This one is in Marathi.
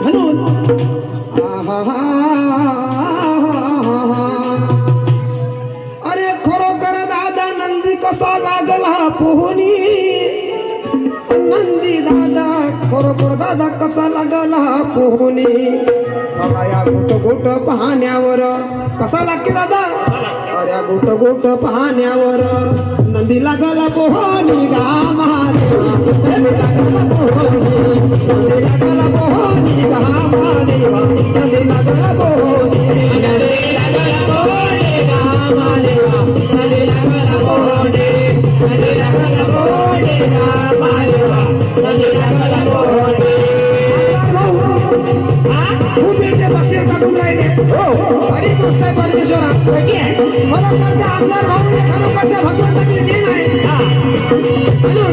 म्हणून अरे खरोखर दादा नंदी कसा लागला पोहणी नंदी दादा खरोखर दादा कसा लागला पोहणी बघा या गोट गोट पाहण्यावर कसा लागते दादा अरे गोट गोट पाहण्यावर नंदी लागला पोहणी गा महादेवा नंदी लागला पोहणी नंदी लागला पोहणी गा महादेवा नंदी लागला पोहणी नंदी लागला पोहणी गा महादेवा नंदी लागला पोहणी नंदी लागला पोहणी गा महादेवा नंदी लागला पोहणी खूप बक्षीस टाकून राहिले हरी कृष्ण परमेश्वरा मला करता आमदार भाऊ खरोखरच्या भगवंताची देण आहे म्हणून